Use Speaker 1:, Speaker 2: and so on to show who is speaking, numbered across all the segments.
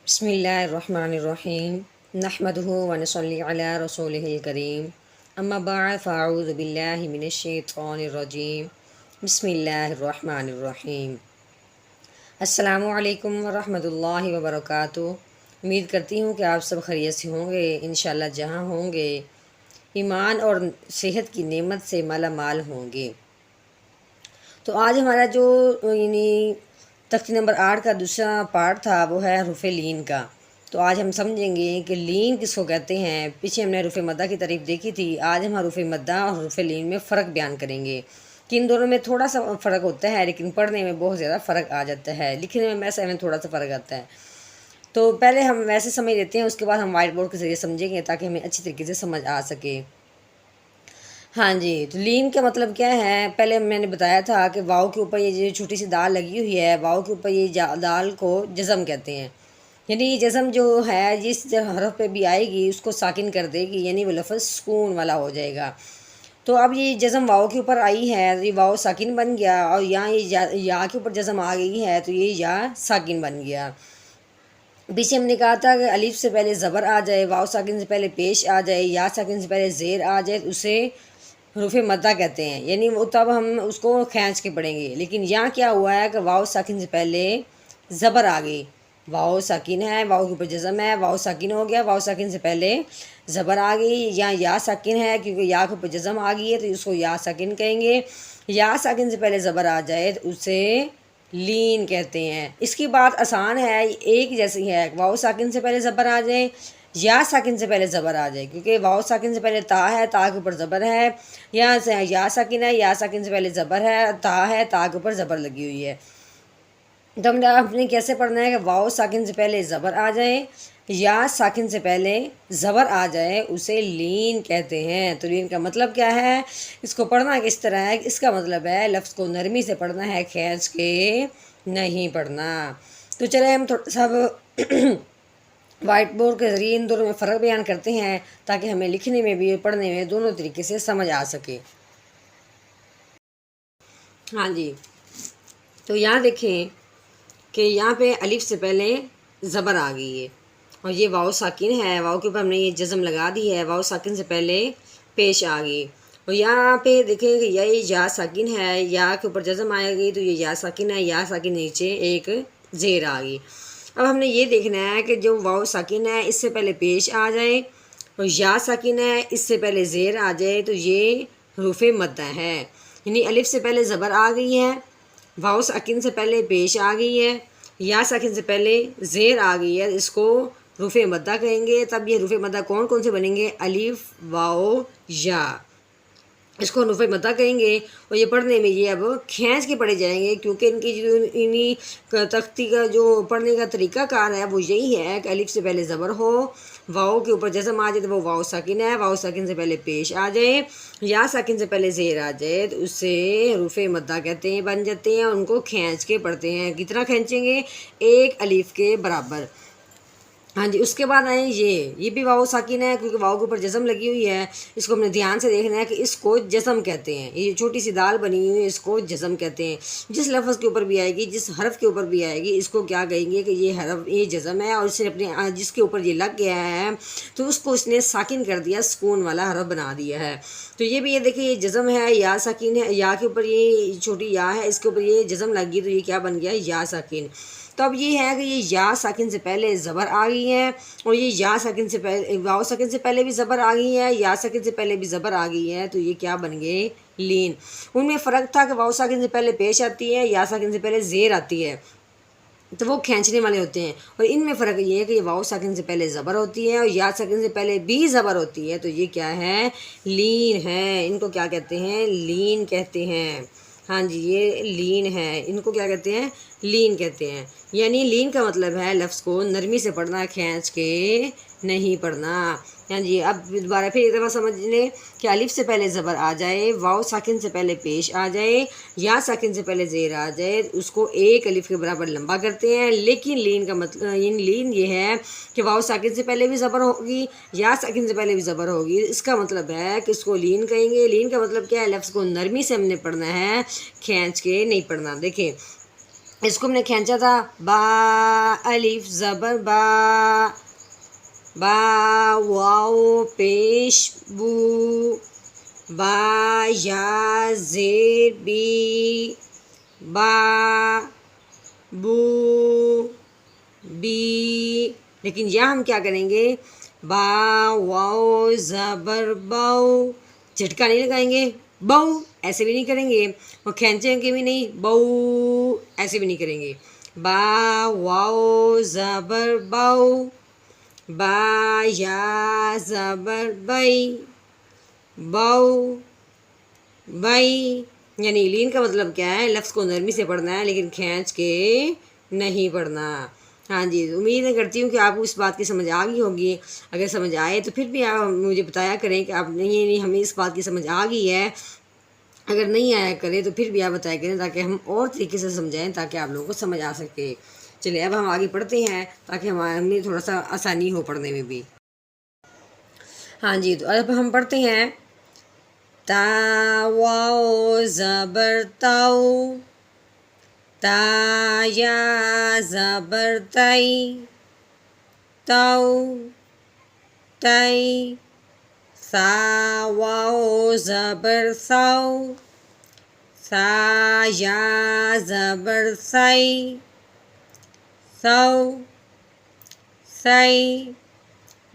Speaker 1: बिस्मिल्लाहिर्रहमानिर्रहीम नहमदुहु व नसल्ली अला रसूलिहिल करीम अम्मा बाद फ़अऊज़ु बिल्लाहि मिनश्शैतानिर्रजीम बिस्मिल्लाहिर्रहमानिर्रहीम। अस्सलामु अलैकुम व रहमतुल्लाहि व बरकातुहू। उम्मीद करती हूँ कि आप सब खैरियत से होंगे। इंशाअल्लाह जहाँ होंगे ईमान और सेहत की नेमत से माला माल होंगे। तो आज हमारा जो यानी तख्ती नंबर 8 का दूसरा पार्ट था वो है हरूफ लीन का। तो आज हम समझेंगे कि लीन किसको कहते हैं। पीछे हमने हरूफ मद्दा की तारीफ देखी थी। आज हम हरूफ मद्दा और हरूफ लीन में फ़र्क बयान करेंगे कि इन दोनों में थोड़ा सा फ़र्क होता है, लेकिन पढ़ने में बहुत ज़्यादा फ़र्क आ जाता है, लिखने में वैसे में थोड़ा सा फ़र्क आता है। तो पहले हम वैसे समझ लेते हैं, उसके बाद हम वाइट बोर्ड के ज़रिए समझेंगे ताकि हमें अच्छी तरीके से समझ आ सके। हाँ जी, तो लीन का मतलब क्या है, पहले मैंने बताया था कि वाव के ऊपर ये जो छोटी सी दाल लगी हुई है, वाव के ऊपर ये दाल को जज़म कहते हैं। यानी ये जज़म जो है जिस हरफ पे भी आएगी उसको साकिन कर देगी, यानी वो लफ्ज़ सुकून वाला हो जाएगा। तो अब ये जज़म वाव के ऊपर आई है तो ये वाव साकिन बन गया, और यहाँ ये या के ऊपर जज़म आ गई है तो ये या साकिन बन गया। पीछे हमने कहा था कि अलिफ से पहले ज़बर आ जाए, वाव साकिन से पहले पेश आ जाए, या साकिन से पहले ज़ेर आ जाए तो उसे हरूफ मद्दा कहते हैं, यानी वो तब हम उसको खींच के पढ़ेंगे। लेकिन यहाँ क्या हुआ है कि वाव साकिन से पहले ज़बर आ गई, वाव साकिन है, वाव के ऊपर जज़म है, वाव साकिन हो गया, वाव साकिन से पहले ज़बर आ गई। यहाँ या साकिन है क्योंकि या के ऊपर जज़म आ गई है तो उसको या साकिन कहेंगे। या साकिन से पहले ज़बर आ जाए तो उसे लीन कहते हैं। इसकी बात आसान है, एक जैसी है। वाव साकिन से पहले ज़बर आ जाए, या साकिन से पहले ज़बर आ जाए, क्योंकि वाव साकिन से पहले ता है, ता के ऊपर ज़बर है। यहाँ से या साकिन है, या साकिन से पहले ज़बर है, ता के ऊपर ज़बर लगी हुई है। तो हमने कैसे पढ़ना है कि वाव साकिन से पहले ज़बर आ जाए, या साकिन से पहले ज़बर आ जाए, उसे लीन कहते हैं। तो लीन का मतलब क्या है, इसको पढ़ना किस तरह है, इसका मतलब है लफ्ज़ को नरमी से पढ़ना है, खींच के नहीं पढ़ना। तो चले हम थोड़ा सा वाइट बोर्ड के ज़रिए इन दोनों में फ़र्क बयान करते हैं ताकि हमें लिखने में भी पढ़ने में दोनों तरीके से समझ आ सके। हाँ जी, तो यहाँ देखें कि यहाँ पे अलिफ से पहले ज़बर आ गई है और ये वाव साकिन है, वाव के ऊपर हमने ये जज़म लगा दी है, वाव साकिन से पहले पेश आ गई। और यहाँ पे देखें कि ये या साकिन है, या के ऊपर जज़म आएगी तो ये या साकिन है, या साकिन नीचे एक ज़ेर आ गई। अब हमने ये देखना है कि जो वाव साकिन है इससे पहले पेश आ जाए, और या साकिन है इससे पहले ज़ेर आ जाए, तो ये हरूफ मद्दा है। यानी अलिफ से पहले ज़बर आ गई है, वाव साकिन से पहले पेश आ गई है, या साकिन से पहले ज़ेर आ गई है, इसको हरूफ मद्दा कहेंगे। तब ये हरूफ मद्दा कौन कौन से बनेंगे, अलिफ वाव या, इसको हरूफ मद्दा कहेंगे। और ये पढ़ने में ये अब खींच के पढ़े जाएंगे, क्योंकि इनकी जो इन्हीं तख्ती का जो पढ़ने का तरीका कार है वो यही है कि अलिफ से पहले ज़बर हो, वाव के ऊपर जज़म आ जाए तो वो वाव साकिन है, वाव साकिन से पहले पेश आ जाए, या साकिन से पहले ज़ेर आ जाए तो उससे हरूफ मद्दा कहते हैं, बन जाते हैं। उनको खींच के पढ़ते हैं। कितना खींचेंगे, एक अलिफ के बराबर। हाँ जी, उसके बाद आए ये भी वाव साकिन है क्योंकि वाव के ऊपर जज़म लगी हुई है। इसको हमने ध्यान से देखना है कि इसको जज़म कहते हैं। ये छोटी सी दाल बनी हुई है, इसको जज़म कहते हैं। जिस लफ्ज़ के ऊपर भी आएगी, जिस हरफ के ऊपर भी आएगी, इसको क्या कहेंगे कि ये हरफ ये जज़म है, और इसने अपने जिसके ऊपर ये लग गया है तो उसको इसने साकिन कर दिया, सुकून वाला हरफ बना दिया है। तो ये भी ये देखिए ये जज़म है, या साकिन है, या के ऊपर ये छोटी या है, इसके ऊपर ये जज़म लग गई तो ये क्या बन गया, या साकिन। तो अब ये है कि ये या साकिन से पहले ज़बर आ गई है, और ये या साकिन से पहले वाव साकिन से पहले भी ज़बर आ गई है, या साकिन से पहले भी ज़बर आ गई है, तो ये क्या बन गए, लीन। उनमें फ़र्क था कि वाव साकिन से पहले पेश आती है, या साकिन से पहले ज़ेर आती है, तो वो खींचने वाले होते हैं। और इनमें फ़र्क ये है कि ये वाव साकिन से पहले ज़बर होती है और या साकिन से पहले भी ज़बर होती है, तो ये क्या है, लीन है। इनको क्या कहते हैं, लीन कहते हैं। हाँ जी, ये लीन है, इनको क्या कहते हैं, लीन कहते हैं। यानी लीन का मतलब है लफ्ज़ को नरमी से पढ़ना, खींच के नहीं पढ़ना। हाँ जी, अब दोबारा फिर एक दफ़ा समझ लें कि अलिफ से पहले ज़बर आ जाए, वाव साकिन से पहले पेश आ जाए, या साकिन से पहले ज़ेर आ जाए, उसको एक अलिफ के बराबर लंबा करते हैं। लेकिन लीन का मतलब लीन ये है कि वाव साकिन से पहले भी ज़बर होगी, या साकिन से पहले भी ज़बर होगी, इसका मतलब है कि इसको लीन कहेंगे। लीन का मतलब क्या है, लफ्ज़ को नरमी से हमने पढ़ना है, खींच के नहीं पढ़ना। देखें اس کو ہم نے کھینچا تھا با الف زبر با، با واو پیش بو، با یا زیر بی، با بو بی. لیکن یہاں ہم کیا کریں گے، با واو زبر باؤ، جھٹکا نہیں لگائیں گے، باؤ ایسے بھی نہیں کریں گے، اور کھینچیں گے بھی نہیں، باؤ ایسے بھی نہیں کریں گے. با واو زبر باؤ، با یا زبر بئی، باؤ بئی. یعنی لین کا مطلب کیا ہے، لفظ کو نرمی سے پڑھنا ہے لیکن کھینچ کے نہیں پڑھنا. ہاں جی، امید کرتی ہوں کہ آپ کو اس بات کی سمجھ آ گئی ہوگی. اگر سمجھ آئے تو پھر بھی آپ مجھے بتایا کریں کہ آپ نہیں ہمیں اس بات کی سمجھ آ گئی ہے. اگر نہیں آیا کرے تو پھر بھی آپ بتایا کریں تاکہ ہم اور طریقے سے سمجھائیں، تاکہ آپ لوگوں کو سمجھ آ سکے. چلیے اب ہم آگے پڑھتے ہیں تاکہ ہمیں تھوڑا سا آسانی ہو پڑھنے میں بھی. ہاں جی، تو اب ہم پڑھتے ہیں تا واو زبر تاؤ، تا یا زبر تئی، تاؤ تئی، سا واو زبر ساؤ، سا یا زبر سئی، سو سئی،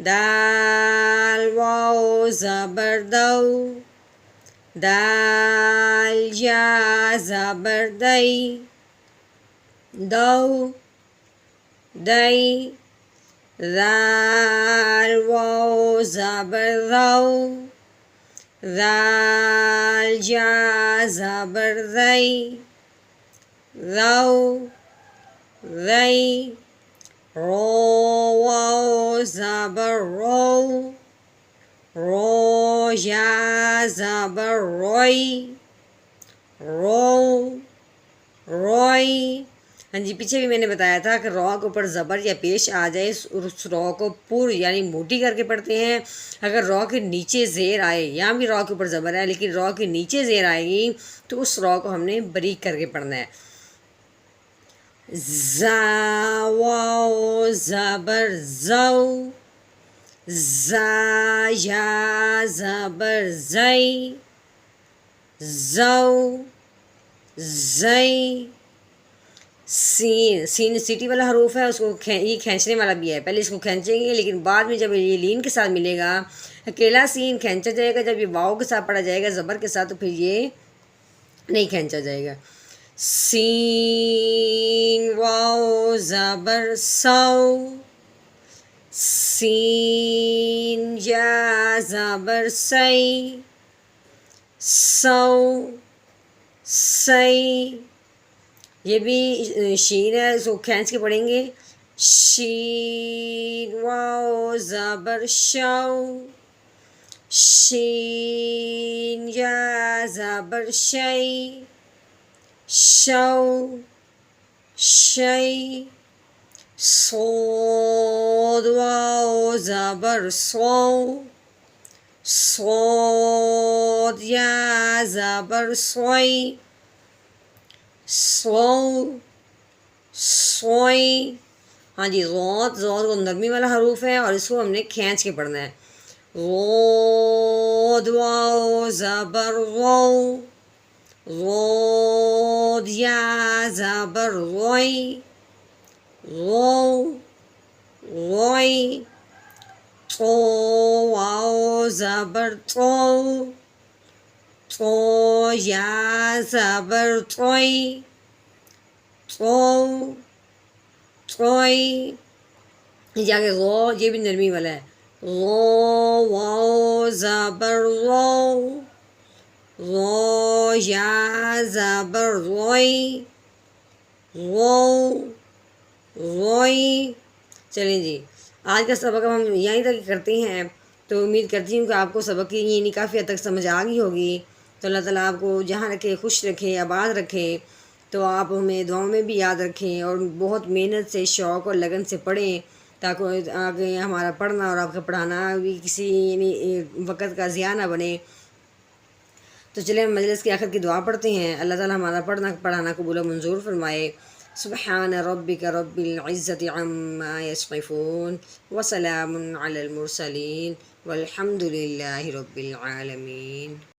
Speaker 1: دال واو زبر دو، دال یا زبر دئی، دو دئی، ذال واو زبر رو، ذال یا زبر زئی، رو رئی، رو واو زبر رو، رو یا زبر روئی، رو روئی. ہاں جی، پیچھے بھی میں نے بتایا تھا کہ رو کے اوپر زبر یا پیش آ جائے اس رو کو پور یعنی موٹی کر کے پڑھتے ہیں. اگر رو کے نیچے زیر آئے، یہاں بھی رو کے اوپر زبر ہے لیکن رو کے نیچے زیر آئے گی تو اس رو کو ہم نے باریک کر کے پڑھنا ہے. زا واو زبر زو، زا یا زبر زئی، زو زئی. سین، سین سیٹی والا حروف ہے، اس کو یہ کھینچنے والا بھی ہے. پہلے اس کو کھینچیں گے لیکن بعد میں جب یہ لین کے ساتھ ملے گا، اکیلا سین کھینچا جائے گا. جب یہ واؤ کے ساتھ پڑھا جائے گا زبر کے ساتھ تو پھر یہ نہیں کھینچا جائے گا. سین واو زبر سو، سین یا زبر سئی، سو سئی. یہ بھی شین ہے، اس کو کھینچ کے پڑھیں گے. شین واو زبر شو، شین یا زبر شئی، شو شئی. صاد واو زبر صو، صاد یا زبر صوئی، سو سوئی. ہاں جی، غوت زور کو نرمی والا حروف ہے اور اس کو ہم نے کھینچ کے پڑھنا ہے. غود واو زبر غو، غود یا زبر غوئی، غو غوئی. تو واو زبر تو، تو یا زبر توئی، تو توئی. یہ آگے غو، یہ بھی نرمی والا ہے. غو واو زبر غو، غو یا زبر غوئی، غو غوئی. چلیں جی، آج کا سبق ہم یہیں تک کرتے ہیں. تو امید کرتی ہوں کہ آپ کو سبق کی یعنی کافی حد تک سمجھ آ گئی ہوگی. تو اللہ تعالیٰ آپ کو جہاں رکھے خوش رکھے، آباد رکھے. تو آپ ہمیں دعاؤں میں بھی یاد رکھیں اور بہت محنت سے، شوق اور لگن سے پڑھیں تاکہ آگے ہمارا پڑھنا اور آپ کا پڑھانا بھی کسی یعنی وقت کا ضیاع نہ بنے. تو چلیں ہم مجلس کے آخر کی دعا پڑھتے ہیں. اللہ تعالیٰ ہمارا پڑھنا پڑھانا قبول و منظور فرمائے. سبحان ربک رب العزت عما یصفون وسلام علی المرسلین والحمد للہ رب العالمین۔